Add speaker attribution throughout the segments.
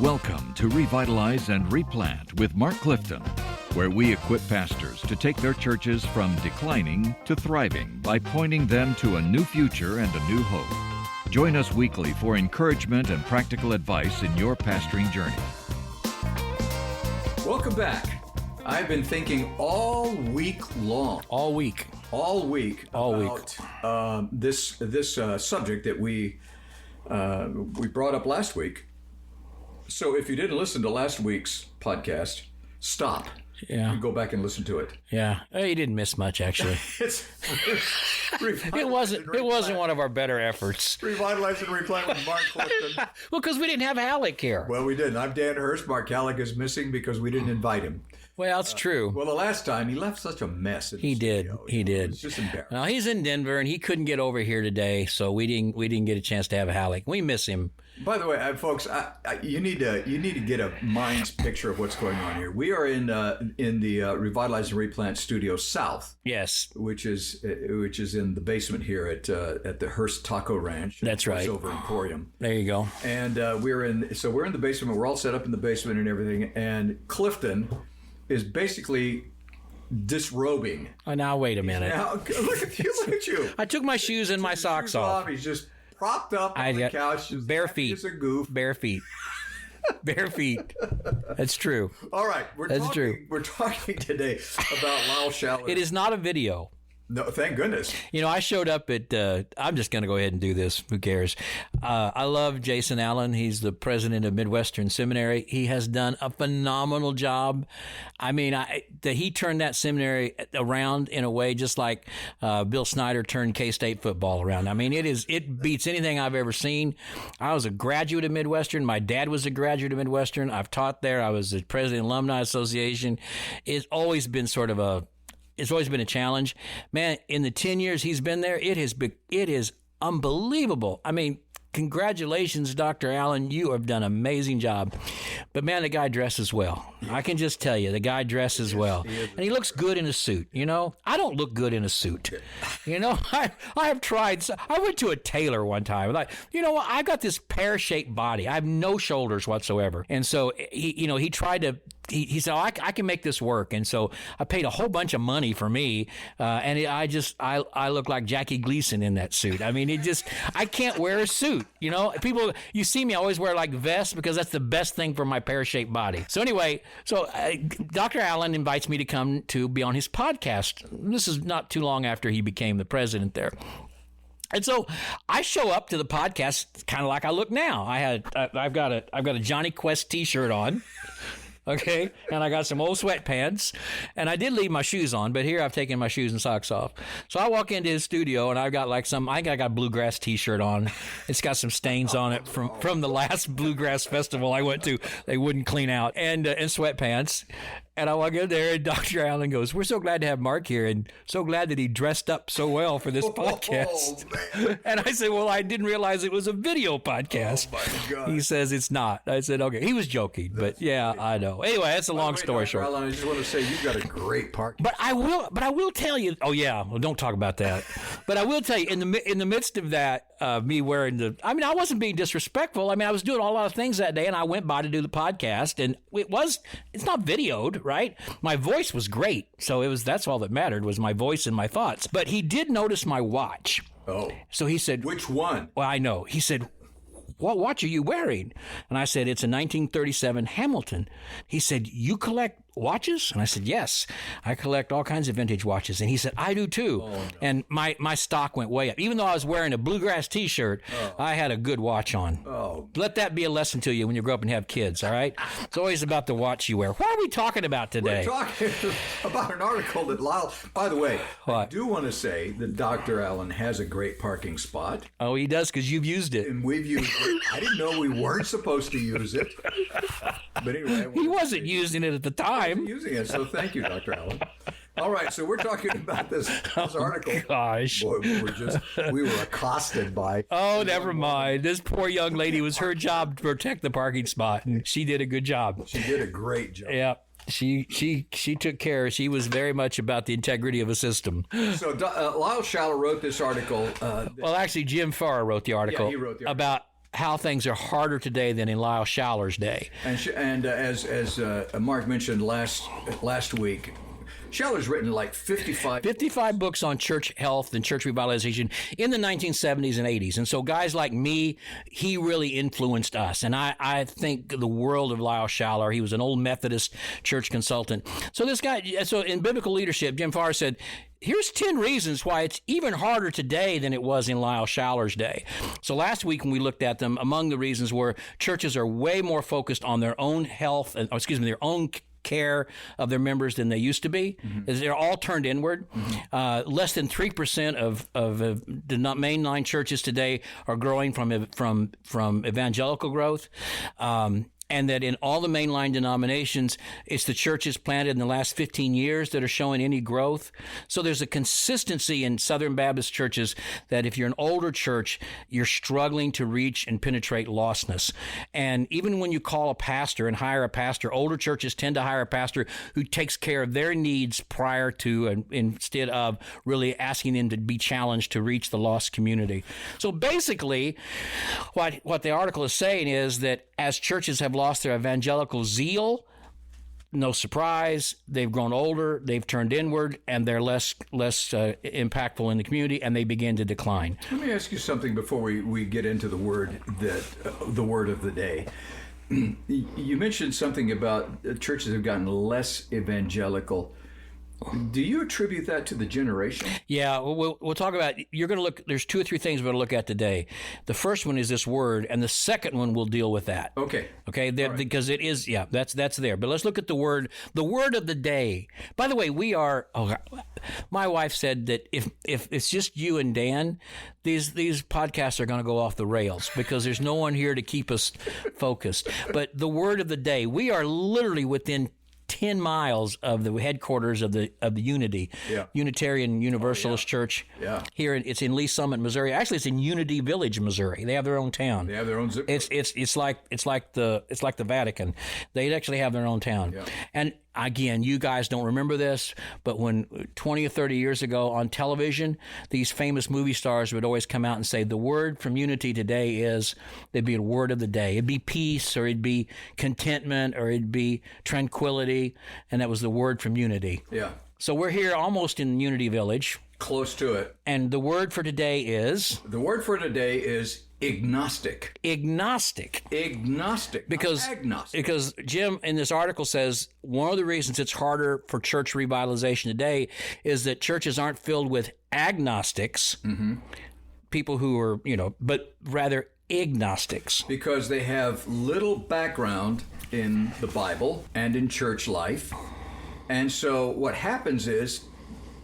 Speaker 1: Welcome to Revitalize and Replant with Mark Clifton, where we equip pastors to take their churches from declining to thriving by pointing them to a new future and a new hope. Join us weekly for encouragement and practical advice in your pastoring journey.
Speaker 2: Welcome back. I've been thinking all week long.
Speaker 3: All week
Speaker 2: about this subject that we brought up last week. So if you didn't listen to last week's podcast, stop.
Speaker 3: Yeah.
Speaker 2: And go back and listen to it.
Speaker 3: Yeah. You didn't miss much, actually. It wasn't one of our better efforts.
Speaker 2: Revitalize and Replant with Mark Clifton.
Speaker 3: Well, because we didn't have Halleck here.
Speaker 2: Well, we didn't. I'm Dan Hurst. Mark Halleck is missing because we didn't invite him.
Speaker 3: Well, that's true.
Speaker 2: Well, the last time he left such a mess.
Speaker 3: He did.
Speaker 2: It's just embarrassing.
Speaker 3: Now he's in Denver and he couldn't get over here today, so we didn't get a chance to have Halleck. We miss him.
Speaker 2: By the way, folks, you need to get a mind's picture of what's going on here. We are in the Revitalize and Replant Studio South.
Speaker 3: Yes,
Speaker 2: which is in the basement here at the Hurst Taco Ranch.
Speaker 3: That's right.
Speaker 2: Over Emporium.
Speaker 3: There you go.
Speaker 2: And we're in the basement. We're all set up in the basement and everything. And Clifton is basically disrobing.
Speaker 3: Oh, now wait a minute.
Speaker 2: Now look at you.
Speaker 3: I took my shoes and my socks off.
Speaker 2: He's just propped up on the couch, just
Speaker 3: bare feet.
Speaker 2: It's a goof.
Speaker 3: Bare feet. Bare feet. That's true.
Speaker 2: All right, we're talking today about Lyle Schaller.
Speaker 3: It is not a video.
Speaker 2: No, thank goodness.
Speaker 3: You know, I showed up at, I'm just going to go ahead and do this. Who cares? I love Jason Allen. He's the president of Midwestern Seminary. He has done a phenomenal job. I mean, he turned that seminary around in a way just like Bill Snyder turned K-State football around. I mean, it beats anything I've ever seen. I was a graduate of Midwestern. My dad was a graduate of Midwestern. I've taught there. I was the president of the Alumni Association. It's always been a challenge. Man, in the 10 years he's been there, it is unbelievable. I mean, congratulations, Dr. Allen. You have done an amazing job. But, man, the guy dresses well. I can just tell you, the guy dresses well. And he looks good in a suit, you know. I don't look good in a suit. You know, I have tried. I went to a tailor one time. Like, you know what? I got this pear-shaped body. I have no shoulders whatsoever. And so, he tried to... He said, I can make this work. And so I paid a whole bunch of money for me. And I look like Jackie Gleason in that suit. I mean, I can't wear a suit. You know, you see me, I always wear like vests because that's the best thing for my pear-shaped body. So anyway, Dr. Allen invites me to come to be on his podcast. This is not too long after he became the president there. And so I show up to the podcast kind of like I look now. I've got a Johnny Quest T-shirt on. Okay, and I got some old sweatpants, and I did leave my shoes on, but here I've taken my shoes and socks off. So I walk into his studio, and I've got I got a bluegrass T-shirt on. It's got some stains on it from the last bluegrass festival I went to. They wouldn't clean out, and sweatpants. And I walk in there, and Dr. Allen goes, "We're so glad to have Mark here, and so glad that he dressed up so well for this podcast." Oh, and I said, "Well, I didn't realize it was a video podcast." Oh, my God. He says it's not. I said, "Okay." He was joking, but yeah, I know. Anyway, that's a long story short.
Speaker 2: Allen, I just want to say you've got a great park.
Speaker 3: But I will tell you. Oh yeah, well, don't talk about that. But I will tell you, in the midst of that, me wearing I wasn't being disrespectful. I mean, I was doing a lot of things that day, and I went by to do the podcast, and it's not videoed. Right? My voice was great. So that's all that mattered was my voice and my thoughts. But he did notice my watch.
Speaker 2: Oh.
Speaker 3: So he said,
Speaker 2: "Which one?"
Speaker 3: Well, I know. He said, "What watch are you wearing?" And I said, "It's a 1937 Hamilton." He said, "You collect watches?" And I said, "Yes, I collect all kinds of vintage watches." And he said, "I do too." Oh, no. And my stock went way up. Even though I was wearing a bluegrass T-shirt, I had a good watch on. Oh. Let that be a lesson to you when you grow up and have kids, all right? It's always about the watch you wear. What are we talking about today?
Speaker 2: We're talking about an article that Lyle... By the way,
Speaker 3: what?
Speaker 2: I do want to say that Dr. Allen has a great parking spot.
Speaker 3: Oh, he does, because you've used it.
Speaker 2: And we've used it. I didn't know we weren't supposed to use it. But anyway...
Speaker 3: He wasn't using it at the time.
Speaker 2: Using it, so thank you, Dr. Allen. All right, so we're talking about this article.
Speaker 3: Gosh.
Speaker 2: Boy, we were accosted by...
Speaker 3: Oh, never mind. This poor young lady, it was her job to protect the parking spot, and she did a good job.
Speaker 2: She did a great job.
Speaker 3: Yeah. She took care. She was very much about the integrity of a system.
Speaker 2: So Lyle Schaller wrote this article.
Speaker 3: Well, actually, Jim Farr wrote the article,
Speaker 2: he wrote the article
Speaker 3: about how things are harder today than in Lyle Shaller's day.
Speaker 2: And as Mark mentioned last week, Shaller's written like 55
Speaker 3: books on church health and church revitalization in the 1970s and 80s. And so guys like me, he really influenced us. And I think the world of Lyle Shaller. He was an old Methodist church consultant. So this guy, so in biblical leadership, Jim Farr said, here's 10 reasons why it's even harder today than it was in Lyle Shaller's day. So last week when we looked at them, among the reasons were churches are way more focused on their own health, their own care of their members than they used to be. Mm-hmm. They're all turned inward. Mm-hmm. Less than 3% of the mainline churches today are growing from evangelical growth. And that in all the mainline denominations, it's the churches planted in the last 15 years that are showing any growth. So there's a consistency in Southern Baptist churches that if you're an older church, you're struggling to reach and penetrate lostness. And even when you call a pastor and hire a pastor, older churches tend to hire a pastor who takes care of their needs prior to, instead of really asking them to be challenged to reach the lost community. So basically, what the article is saying is that as churches have lost their evangelical zeal, no surprise, they've grown older, they've turned inward, and they're less impactful in the community, and they begin to decline.
Speaker 2: Let me ask you something before we get into the word of the day. You mentioned something about churches have gotten less evangelical. Do you attribute that to the generation?
Speaker 3: Yeah, we'll talk about, you're going to look, there's 2 or 3 things we're going to look at today. The first one is this word, and the second one will deal with that.
Speaker 2: Okay,
Speaker 3: right. Because it is, that's there. But let's look at the word of the day. By the way, my wife said that if it's just you and Dan, these podcasts are going to go off the rails because there's no one here to keep us focused. But the word of the day, we are literally within 10 miles of the headquarters of the Unity, Unitarian Universalist Church. Yeah. Here, it's in Lee Summit, Missouri. Actually, it's in Unity Village, Missouri. They have their own town.
Speaker 2: They have their own zip.
Speaker 3: It's like the Vatican. They actually have their own town. Yeah. And again, you guys don't remember this, but when 20 or 30 years ago on television, these famous movie stars would always come out and say, the word from Unity today is, there'd be a word of the day. It'd be peace, or it'd be contentment, or it'd be tranquility, and that was the word from Unity.
Speaker 2: Yeah.
Speaker 3: So we're here almost in Unity Village.
Speaker 2: Close to it.
Speaker 3: And the word for today is?
Speaker 2: The word for today is ignostic.
Speaker 3: Agnostic.
Speaker 2: Because agnostic.
Speaker 3: Because Jim in this article says one of the reasons it's harder for church revitalization today is that churches aren't filled with agnostics, people who are, but rather agnostics.
Speaker 2: Because they have little background in the Bible and in church life. And so what happens is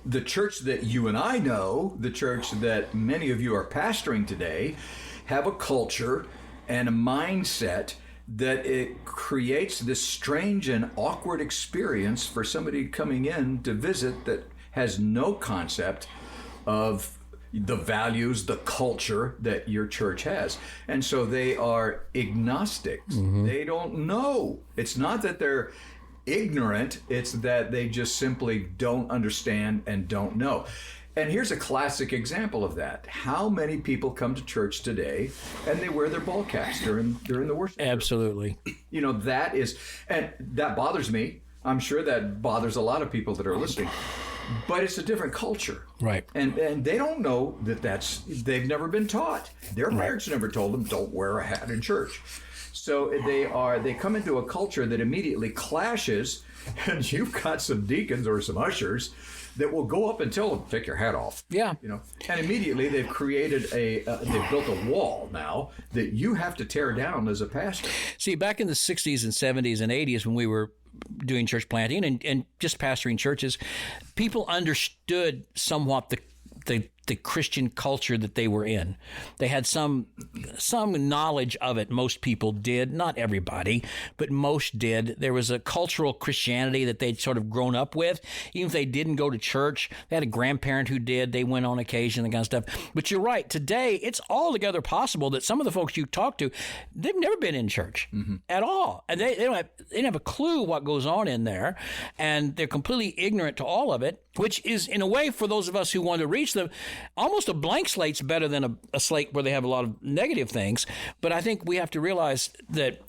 Speaker 2: the church that you and I know, the church that many of you are pastoring today, have a culture and a mindset that it creates this strange and awkward experience for somebody coming in to visit that has no concept of the values, the culture that your church has. And so they are agnostics. They don't know. It's not that they're ignorant, it's that they just simply don't understand and don't know. And here's a classic example of that. How many people come to church today and they wear their ball caps during the worship?
Speaker 3: Absolutely.
Speaker 2: That is, and that bothers me. I'm sure that bothers a lot of people that are listening. But it's a different culture.
Speaker 3: Right.
Speaker 2: And they don't know they've never been taught. Their parents never told them, don't wear a hat in church. So they come into a culture that immediately clashes, and you've got some deacons or some ushers that will go up and tell them, take your hat off.
Speaker 3: Yeah.
Speaker 2: And immediately they've created they've built a wall now that you have to tear down as a pastor.
Speaker 3: See, back in the 60s and 70s and 80s when we were doing church planting and just pastoring churches, people understood somewhat the Christian culture that they were in. They had some knowledge of it. Most people did, not everybody, but most did. There was a cultural Christianity that they'd sort of grown up with. Even if they didn't go to church, they had a grandparent who did. They went on occasion, that kind of stuff. But you're right. Today, it's altogether possible that some of the folks you talk to, they've never been in church at all. And they don't have a clue what goes on in there. And they're completely ignorant to all of it, which is, in a way, for those of us who want to reach them, almost a blank slate's better than a slate where they have a lot of negative things. But I think we have to realize that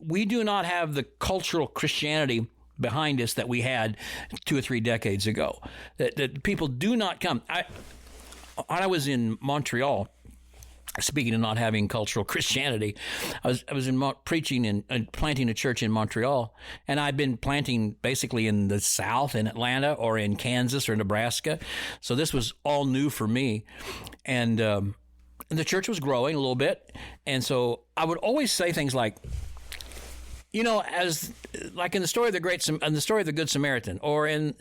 Speaker 3: we do not have the cultural Christianity behind us that we had 2 or 3 decades ago. That people do not come. I was in Montreal. Speaking of not having cultural Christianity, I was preaching and planting a church in Montreal, and I'd been planting basically in the South, in Atlanta or in Kansas or Nebraska. So this was all new for me, and the church was growing a little bit, and so I would always say things like, as like in the story of the Good Samaritan, or in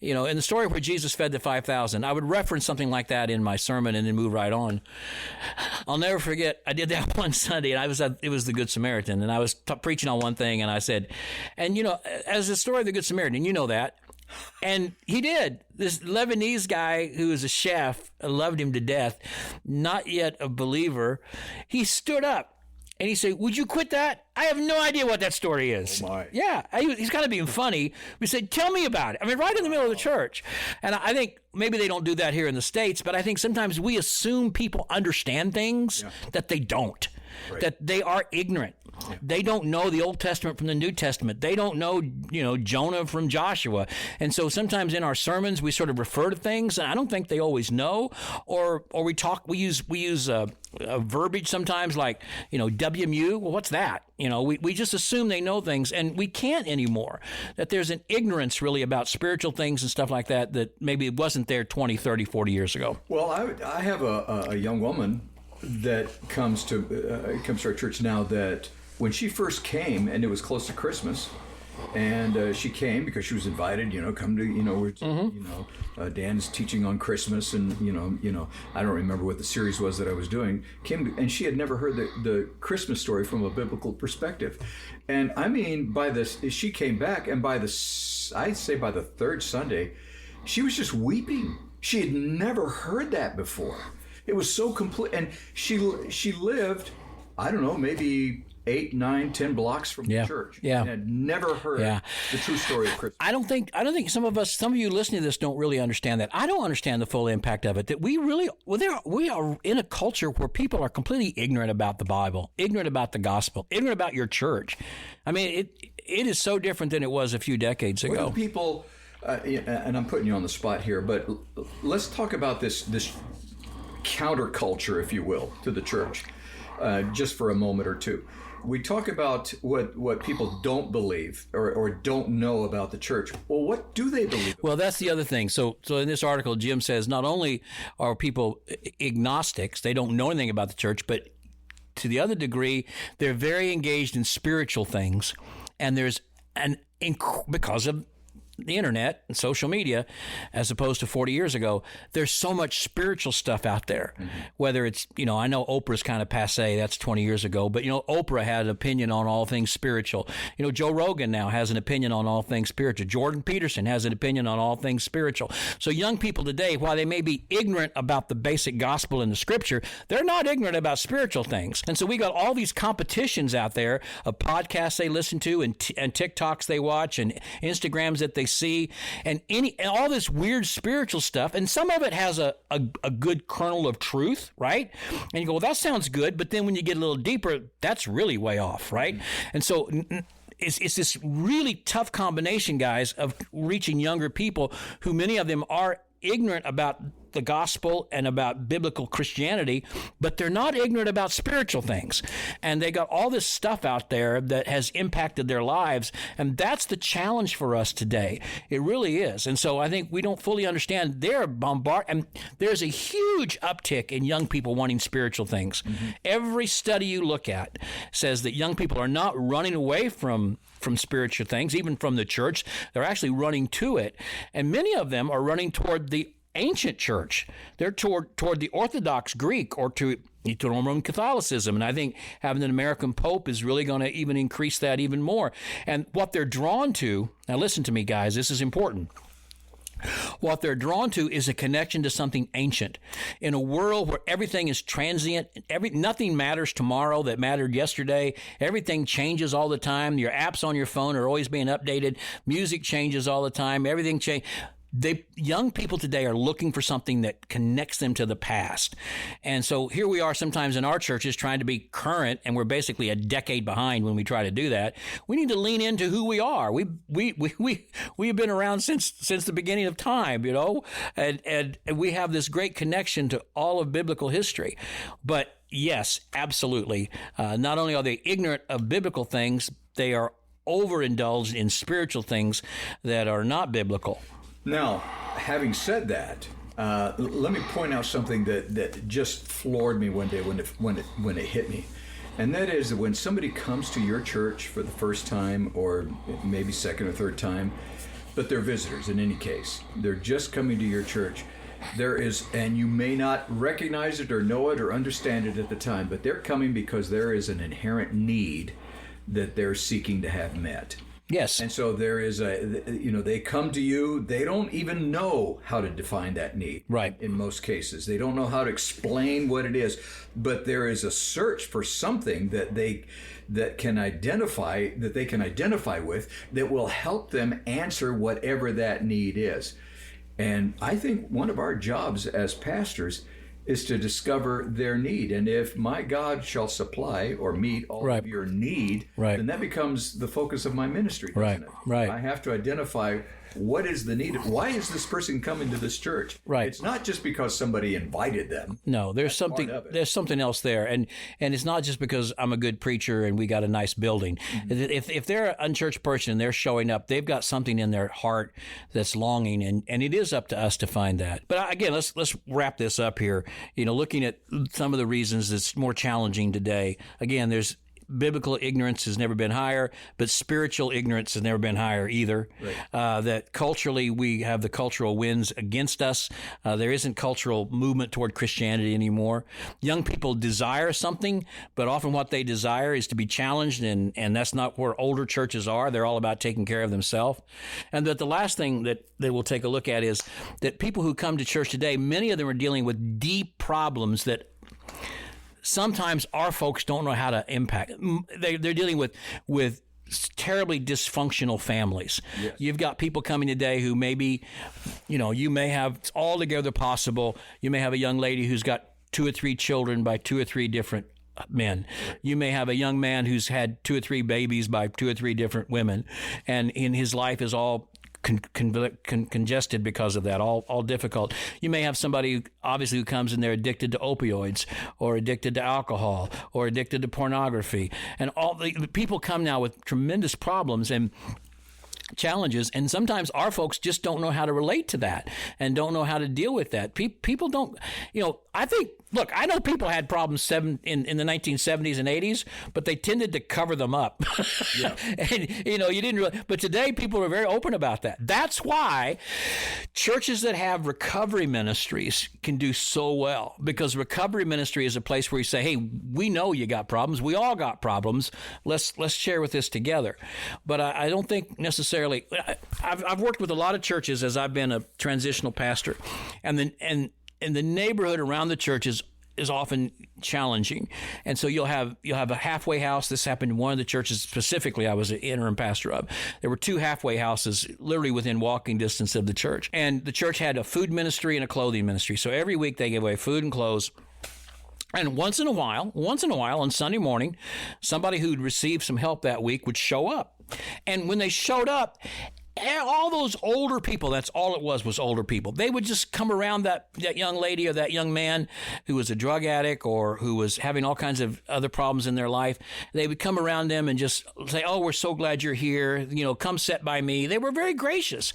Speaker 3: the story where Jesus fed the 5,000, I would reference something like that in my sermon and then move right on. I'll never forget, I did that one Sunday, and it was the Good Samaritan, and I was preaching on one thing, and I said, and as the story of the Good Samaritan, you know that. And he did. This Lebanese guy who was a chef, loved him to death, not yet a believer, he stood up. And he said, "Would you quit that? I have no idea what that story is."
Speaker 2: Oh my.
Speaker 3: Yeah, he's kind of being funny. We said, "Tell me about it." I mean, right in the middle of the church. And I think maybe they don't do that here in the States, but I think sometimes we assume people understand things that they don't, that they are ignorant. Yeah. They don't know the Old Testament from the New Testament. They don't know, Jonah from Joshua. And so sometimes in our sermons we sort of refer to things, and I don't think they always know. Or we use verbiage sometimes like, WMU. Well, what's that? We just assume they know things, and we can't anymore. That there's an ignorance really about spiritual things and stuff like that maybe it wasn't there 20, 30, 40 years ago.
Speaker 2: Well, I have a young woman that comes to our church now that when she first came, and it was close to Christmas, and she came because she was invited, come to, Dan's teaching on Christmas, and, I don't remember what the series was that I was doing, and she had never heard the Christmas story from a biblical perspective. And I mean, she came back, and I'd say by the third Sunday, she was just weeping. She had never heard that before. It was so complete, and she lived, I don't know, maybe 8, 9, 10 blocks from the church.
Speaker 3: Yeah.
Speaker 2: And had never heard the true story of Christmas.
Speaker 3: I don't think some of you listening to this don't really understand that. I don't understand the full impact of it. That we are in a culture where people are completely ignorant about the Bible, ignorant about the gospel, ignorant about your church. I mean, it is so different than it was a few decades ago.
Speaker 2: Well, people, and I'm putting you on the spot here, but let's talk about this counterculture, if you will, to the church, just for a moment or two. We talk about what people don't believe or don't know about the church. Well, what do they believe?
Speaker 3: Well, that's the other thing. So in this article, Jim says not only are people ignostics, they don't know anything about the church, but to the other degree, they're very engaged in spiritual things. And because of the internet and social media, as opposed to 40 years ago, there's so much spiritual stuff out there. Mm-hmm. Whether it's, I know Oprah's kind of passé, that's 20 years ago, but, Oprah had an opinion on all things spiritual. Joe Rogan now has an opinion on all things spiritual. Jordan Peterson has an opinion on all things spiritual. So young people today, while they may be ignorant about the basic gospel and the scripture, they're not ignorant about spiritual things. And so we got all these competitions out there of podcasts they listen to and TikToks they watch and Instagrams that they see, and all this weird spiritual stuff, and some of it has a good kernel of truth, right? And you go, well, that sounds good, but then when you get a little deeper, that's really way off, right? And so it's this really tough combination, guys, of reaching younger people who many of them are ignorant about the gospel and about biblical Christianity, but they're not ignorant about spiritual things. And they got all this stuff out there that has impacted their lives. And that's the challenge for us today. It really is. And so I think we don't fully understand. They're bombarded. And there's a huge uptick in young people wanting spiritual things. Mm-hmm. Every study you look at says that young people are not running away from spiritual things, even from the church. They're actually running to it. And many of them are running toward the ancient church. They're toward the Orthodox Greek or to Roman Catholicism. And I think having an American Pope is really going to even increase that even more. And what they're drawn to, now listen to me, guys, this is important. What they're drawn to is a connection to something ancient. In a world where everything is transient, nothing matters tomorrow that mattered yesterday. Everything changes all the time. Your apps on your phone are always being updated. Music changes all the time. Everything changes. young people today are looking for something that connects them to the past. And so here we are sometimes in our churches trying to be current, and we're basically a decade behind when we try to do that. We need to lean into who we are. We've been around since the beginning of time, and we have this great connection to all of biblical history. But yes, absolutely. Not only are they ignorant of biblical things, they are overindulged in spiritual things that are not biblical.
Speaker 2: Now, having said that, let me point out something that just floored me one day when it hit me, and that is that when somebody comes to your church for the first time, or maybe second or third time, but they're visitors in any case, they're just coming to your church. There is, and you may not recognize it or know it or understand it at the time, but they're coming because there is an inherent need that they're seeking to have met.
Speaker 3: Yes.
Speaker 2: And so there is they come to you, they don't even know how to define that need.
Speaker 3: Right.
Speaker 2: In most cases. They don't know how to explain what it is, but there is a search for something that they can identify with that will help them answer whatever that need is. And I think one of our jobs as pastors is to discover their need. And if my God shall supply or meet all of your need, then that becomes the focus of my ministry, doesn't it?
Speaker 3: Right.
Speaker 2: I have to identify what is the need. Why is this person coming to this church?
Speaker 3: Right.
Speaker 2: It's not just because somebody invited them.
Speaker 3: No, there's something else there. And it's not just because I'm a good preacher and we got a nice building. Mm-hmm. If they're an unchurched person and they're showing up, they've got something in their heart that's longing, and it is up to us to find that. But again, let's wrap this up here. Looking at some of the reasons it's more challenging today. Again, there's biblical ignorance has never been higher, but spiritual ignorance has never been higher either. Right. That culturally we have the cultural winds against us. There isn't cultural movement toward Christianity anymore. Young people desire something, but often what they desire is to be challenged, and that's not where older churches are. They're all about taking care of themselves. And that the last thing that we'll take a look at is that people who come to church today, many of them are dealing with deep problems that sometimes our folks don't know how to impact. They're dealing with terribly dysfunctional families. Yes. You've got people coming today who maybe, you may have all together possible. You may have a young lady who's got 2 or 3 children by 2 or 3 different men. You may have a young man who's had 2 or 3 babies by 2 or 3 different women, and in his life is all congested because of that, all difficult. You may have somebody obviously who comes in there addicted to opioids or addicted to alcohol or addicted to pornography, and all the people come now with tremendous problems and challenges, and sometimes our folks just don't know how to relate to that and don't know how to deal with that. People don't, I know people had problems in the 1970s and 80s, but they tended to cover them up. Yeah. And, you didn't really, but today people are very open about that. That's why churches that have recovery ministries can do so well, because recovery ministry is a place where you say, hey, we know you got problems. We all got problems. Let's share with this together. But I don't think necessarily, I've worked with a lot of churches as I've been a transitional pastor, and the neighborhood around the church is often challenging. And so you'll have a halfway house. This happened in one of the churches specifically I was an interim pastor of. There were 2 halfway houses literally within walking distance of the church. And the church had a food ministry and a clothing ministry. So every week they gave away food and clothes. And once in a while, on Sunday morning, somebody who'd received some help that week would show up. And when they showed up, all those older people, that's all it was older people. They would just come around that young lady or that young man who was a drug addict or who was having all kinds of other problems in their life. They would come around them and just say, oh, we're so glad you're here. Come sit by me. They were very gracious.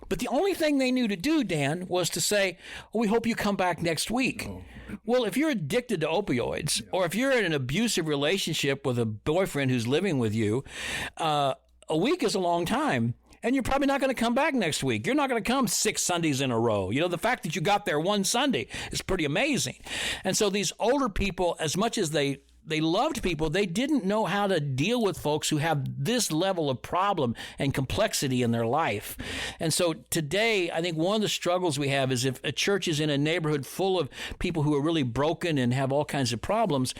Speaker 3: But the only thing they knew to do, Dan, was to say, oh, we hope you come back next week. Oh. Well, if you're addicted to opioids, or if you're in an abusive relationship with a boyfriend who's living with you, a week is a long time. And you're probably not going to come back next week. You're not going to come 6 Sundays in a row. The fact that you got there one Sunday is pretty amazing. And so these older people, as much as they loved people, they didn't know how to deal with folks who have this level of problem and complexity in their life. And so today, I think one of the struggles we have is if a church is in a neighborhood full of people who are really broken and have all kinds of problems,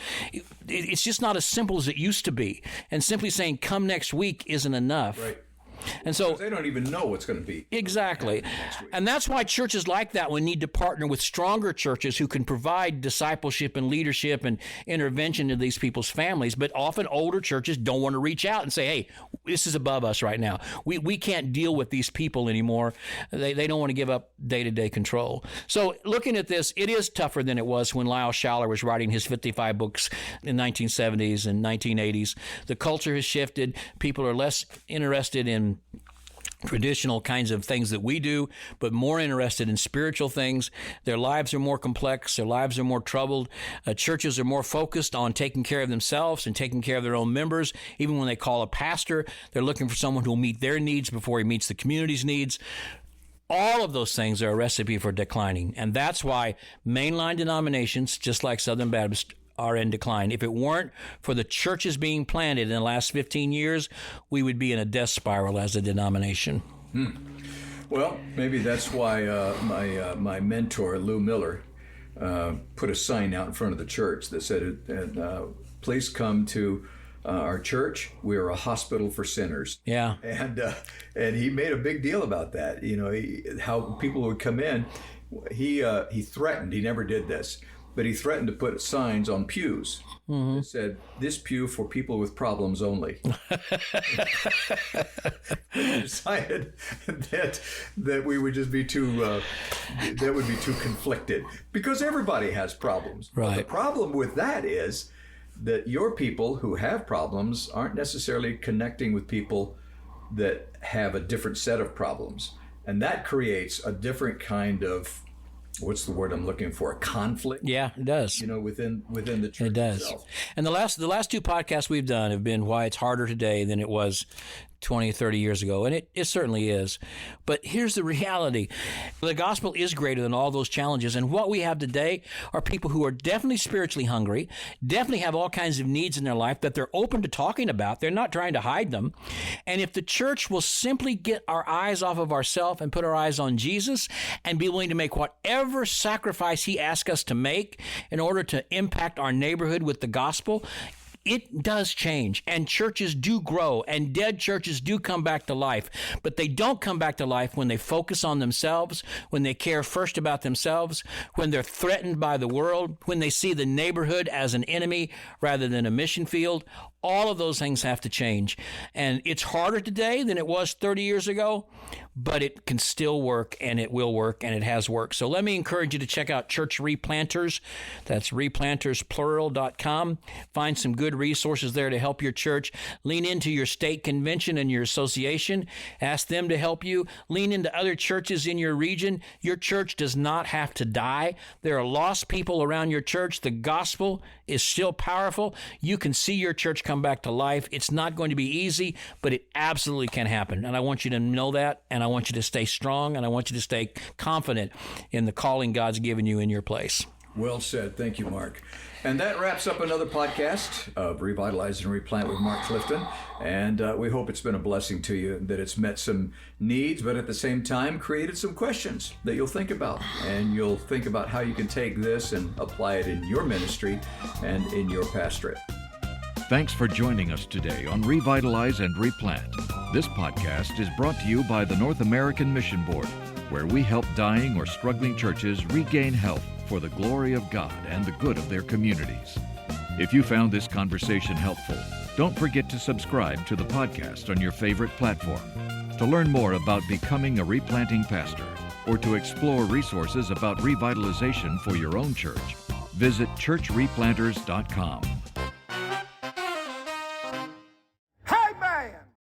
Speaker 3: it's just not as simple as it used to be. And simply saying, come next week isn't enough.
Speaker 2: Right.
Speaker 3: And so
Speaker 2: they don't even know what's going to be.
Speaker 3: Exactly. And that's why churches like that one need to partner with stronger churches who can provide discipleship and leadership and intervention to these people's families. But often older churches don't want to reach out and say, hey, this is above us right now. We can't deal with these people anymore. They don't want to give up day-to-day control. So looking at this, it is tougher than it was when Lyle Schaller was writing his 55 books in 1970s and 1980s. The culture has shifted. People are less interested in traditional kinds of things that we do, but more interested in spiritual things. Their lives are more complex. Their lives are more troubled. Churches are more focused on taking care of themselves and taking care of their own members. Even when they call a pastor, they're looking for someone who will meet their needs before he meets the community's needs. All of those things are a recipe for declining. And that's why mainline denominations, just like Southern Baptist, are in decline. If it weren't for the churches being planted in the last 15 years, we would be in a death spiral as a denomination.
Speaker 2: Well, maybe that's why my mentor, Lou Miller, put a sign out in front of the church that said, please come to our church. We are a hospital for sinners.
Speaker 3: Yeah.
Speaker 2: And he made a big deal about that. You know, how people would come in. He threatened, he never did this, but he threatened to put signs on pews that said, "This pew for people with problems only." He decided that we would just be too that would be too conflicted, because everybody has problems.
Speaker 3: Right.
Speaker 2: But the problem with that is that your people who have problems aren't necessarily connecting with people that have a different set of problems, and that creates a different kind of, what's the word I'm looking for? Conflict.
Speaker 3: Yeah, it does.
Speaker 2: You know, within the church
Speaker 3: It does.
Speaker 2: itself.
Speaker 3: And the last two podcasts we've done have been why it's harder today than it was 20, 30 years ago. And it certainly is. But here's the reality. The gospel is greater than all those challenges. And what we have today are people who are definitely spiritually hungry, definitely have all kinds of needs in their life that they're open to talking about. They're not trying to hide them. And if the church will simply get our eyes off of ourselves and put our eyes on Jesus and be willing to make whatever sacrifice he asks us to make in order to impact our neighborhood with the gospel, it does change, and churches do grow, and dead churches do come back to life. But they don't come back to life when they focus on themselves, when they care first about themselves, when they're threatened by the world, when they see the neighborhood as an enemy rather than a mission field. All of those things have to change. And it's harder today than it was 30 years ago, but it can still work, and it will work, and it has worked. So let me encourage you to check out Church Replanters. That's replantersplural.com. Find some good resources there to help your church. Lean into your state convention and your association. Ask them to help you. Lean into other churches in your region. Your church does not have to die. There are lost people around your church. The gospel is still powerful. You can see your church come back to life. It's not going to be easy, but it absolutely can happen. And I want you to know that, and I want you to stay strong, and I want you to stay confident in the calling God's given you in your place.
Speaker 2: Well said. Thank you, Mark. And that wraps up another podcast of Revitalize and Replant with Mark Clifton. And we hope it's been a blessing to you, that it's met some needs, but at the same time created some questions that you'll think about. And you'll think about how you can take this and apply it in your ministry and in your pastorate.
Speaker 1: Thanks for joining us today on Revitalize and Replant. This podcast is brought to you by the North American Mission Board, where we help dying or struggling churches regain health for the glory of God and the good of their communities. If you found this conversation helpful, don't forget to subscribe to the podcast on your favorite platform. To learn more about becoming a replanting pastor or to explore resources about revitalization for your own church, visit churchreplanters.com.